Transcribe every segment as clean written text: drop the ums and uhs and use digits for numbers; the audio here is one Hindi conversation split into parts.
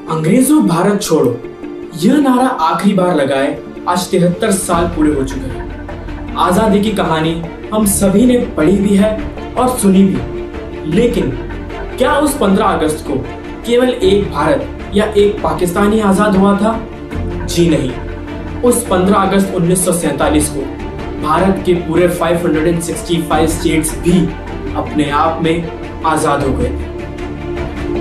अंग्रेजों भारत छोड़ो, यह नारा आखिरी बार लगाए आज 73 साल पूरे हो चुके हैं। आजादी की कहानी हम सभी ने पढ़ी भी है और सुनी भी, लेकिन क्या उस 15 अगस्त को केवल एक भारत या एक पाकिस्तानी आजाद हुआ था? जी नहीं, उस 15 अगस्त 1947 को भारत के पूरे 565 स्टेट्स भी अपने आप में आजाद हो गए थे।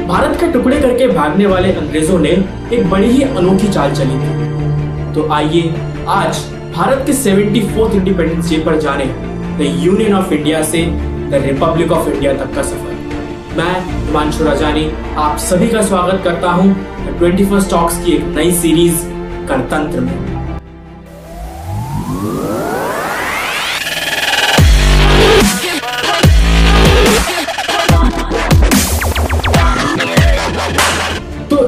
भारत के टुकड़े करके भागने वाले अंग्रेजों ने एक बड़ी ही अनोखी चाल चली थी। तो आइए आज भारत के 74th इंडिपेंडेंस डे पर जाने द यूनियन ऑफ इंडिया से द रिपब्लिक ऑफ इंडिया तक का सफर। मैं हिमांशु राजानी आप सभी का स्वागत करता हूं 21st टॉक्स की एक नई सीरीज गणतंत्र में।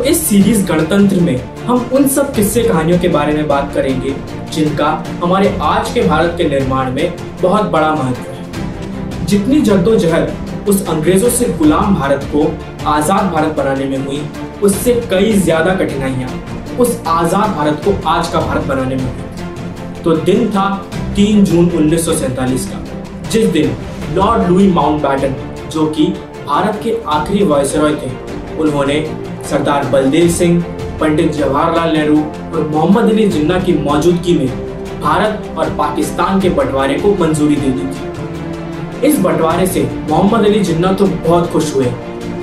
इस सीरीज गणतंत्र में हम उन सब किस्से कहानियों के बारे में बात करेंगे जिनका हमारे आज के भारत के निर्माण में बहुत बड़ा महत्व है। जितनी जद्दोजहद उस अंग्रेजों से गुलाम भारत को आजाद भारत बनाने में हुई, उससे कई ज्यादा कठिनाइयां उस आजाद भारत को आज का भारत बनाने में हुई। तो दिन था 3 जून 1947 का, जिस दिन लॉर्ड लुई माउंटबैटन, जो कि भारत के आखिरी वायसरॉय थे, उन्होंने सरदार बलदेव सिंह, पंडित जवाहरलाल नेहरू और मोहम्मद अली जिन्ना की मौजूदगी में भारत और पाकिस्तान के बंटवारे को मंजूरी दे दी थी। इस बंटवारे से मोहम्मद अली जिन्ना तो बहुत खुश हुए,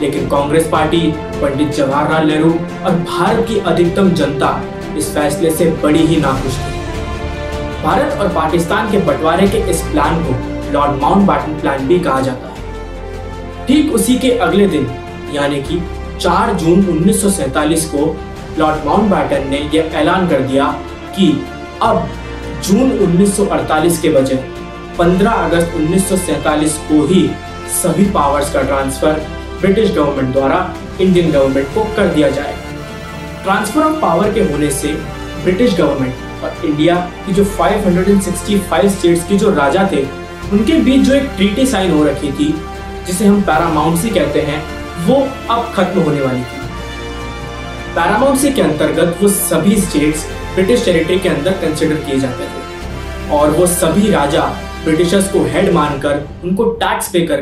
लेकिन कांग्रेस पार्टी, पंडित जवाहरलाल नेहरू और भारत की अधिकतम जनता इस फैसले से बड़ी ही नाखुश थी। भारत और पाकिस्तान के बंटवारे के इस प्लान को लॉर्ड माउंटबैटन प्लान भी कहा जाता है। ठीक उसी के अगले दिन यानी कि 4 जून 1947 को लॉर्ड माउंटबैटन ने यह ऐलान कर दिया कि अब जून 1948 के बजाय 15 अगस्त 1947 को ही सभी पावर्स का ट्रांसफर ब्रिटिश गवर्नमेंट द्वारा इंडियन गवर्नमेंट को कर दिया जाएगा। ट्रांसफर ऑफ पावर के होने से ब्रिटिश गवर्नमेंट और इंडिया की जो 565 स्टेट्स की जो राजा थे, उनके बीच जो एक ट्रीटी साइन हो रखी थी, जिसे हम पैरामाउंसी कहते हैं, वो अब खत्म होने वाली थी। पैरामाउंसी के अंतर्गत वो सभी स्टेट्स ब्रिटिश टेरिटरी के अंदर कंसिडर किए जाते थे और वो सभी राजा ब्रिटिशर्स को हेड मानकर उनको टैक्स पे कर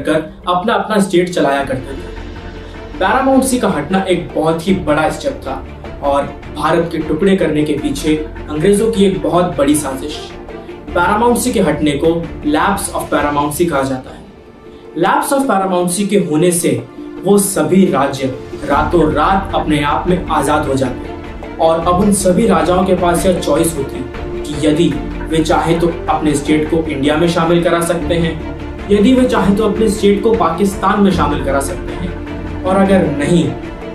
अपना अपना स्टेट चलाया करते थे। पैरामाउंसी का हटना एक बहुत ही बड़ा स्टेप था और भारत के टुकड़े करने के पीछे अंग्रेजों की एक बहुत बड़ी साजिश। पैरामाउंसी के हटने को लैप्स ऑफ पैरामाउंसी कहा जाता है। लैप्स ऑफ पैरामाउंसी के होने से वो सभी राज्य रातों रात अपने आप में आजाद हो जाते और अब उन सभी राजाओं के पास यह चॉइस होती कि यदि वे चाहे तो अपने स्टेट को इंडिया में शामिल करा सकते हैं, यदि वे चाहे तो अपने स्टेट को पाकिस्तान में शामिल करा सकते हैं, और अगर नहीं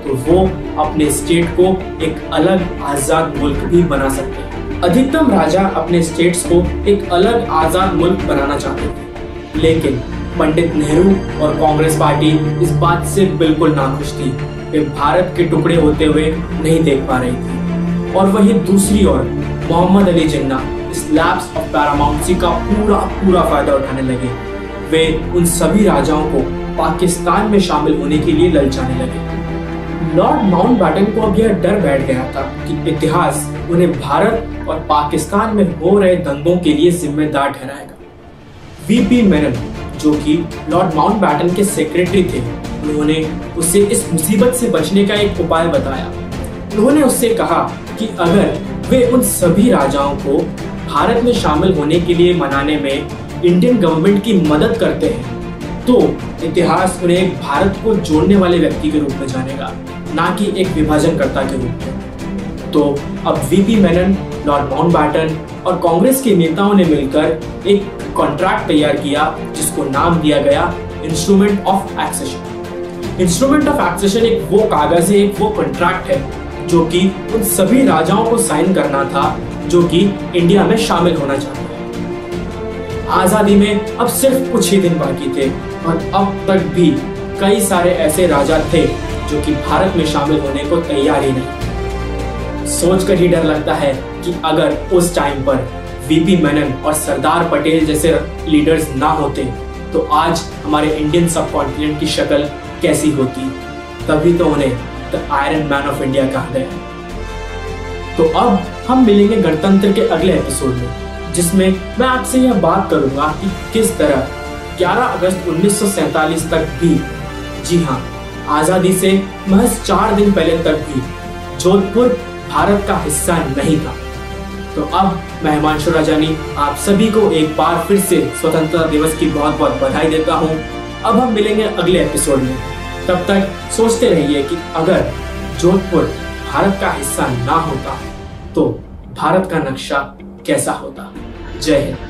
तो वो अपने स्टेट को एक अलग आजाद मुल्क भी बना सकते हैं। अधिकतम राजा अपने स्टेट्स को एक अलग आजाद मुल्क बनाना चाहते थे, लेकिन पंडित नेहरू और कांग्रेस पार्टी इस बात से बिल्कुल नाखुश थी। वे भारत के टुकड़े होते हुए नहीं देख पा रही थी। और वहीं दूसरी ओर मोहम्मद अली जिन्ना इस लैप्स ऑफ पैरामाउंसी का पूरा फायदा उठाने लगे। वे उन सभी राजाओं को पाकिस्तान में शामिल होने के लिए ललचाने लगे। लॉर्ड माउंटबैटन को अब यह डर बैठ गया था कि इतिहास उन्हें भारत और पाकिस्तान में हो रहे दंगों के लिए जिम्मेदार ठहराएगा। वीपी मेनन, जो कि लॉर्ड माउंटबैटन के सेक्रेटरी थे, उन्होंने उसे इस मुसीबत से बचने का एक उपाय बताया। उन्होंने उससे कहा कि अगर वे उन सभी राजाओं को भारत में शामिल होने के लिए मनाने में इंडियन गवर्नमेंट की मदद करते हैं, तो इतिहास उन्हें एक भारत को जोड़ने वाले व्यक्ति के रूप में जानेगा, ना कि एक विभाजनकर्ता के रूप में। तो अब वीपी मेनन, लॉर्ड माउंटबैटन और कांग्रेस के नेताओं ने मिलकर एक कॉन्ट्रैक्ट तैयार किया जिसको नाम दिया गया instrument of accession. Instrument of accession एक वो कागज है, एक वो कॉन्ट्रैक्ट है जो कि उन सभी राजाओं को साइन करना था जो कि इंडिया में शामिल होना चाहते हैं। आजादी में अब सिर्फ कुछ ही दिन बाकी थे और अब तक भी कई सारे ऐसे राजा थे जो कि भारत में शामिल होने को तैयार ही नहीं। सोचकर ही डर लगता है कि अगर उस टाइम पर वीपी मेनन और सरदार पटेल जैसे लीडर्स ना होते तो आज हमारे इंडियन सब कॉन्टिनेंट की शक्ल कैसी होती। तभी तो उन्हें the iron man of India कहा गया। तो अब हम मिलेंगे गणतंत्र के अगले एपिसोड में, जिसमें मैं आपसे यह बात करूंगा कि किस तरह 11 अगस्त 1947 तक भी, जी हाँ, आजादी से महज 4 दिन पहले तक भी जोधपुर भारत का हिस्सा नहीं था। तो अब मैं हिमांशु राजानी आप सभी को एक बार फिर से स्वतंत्रता दिवस की बहुत बहुत बधाई देता हूँ। अब हम मिलेंगे अगले एपिसोड में। तब तक सोचते रहिए कि अगर जोधपुर भारत का हिस्सा ना होता तो भारत का नक्शा कैसा होता। जय हिंद।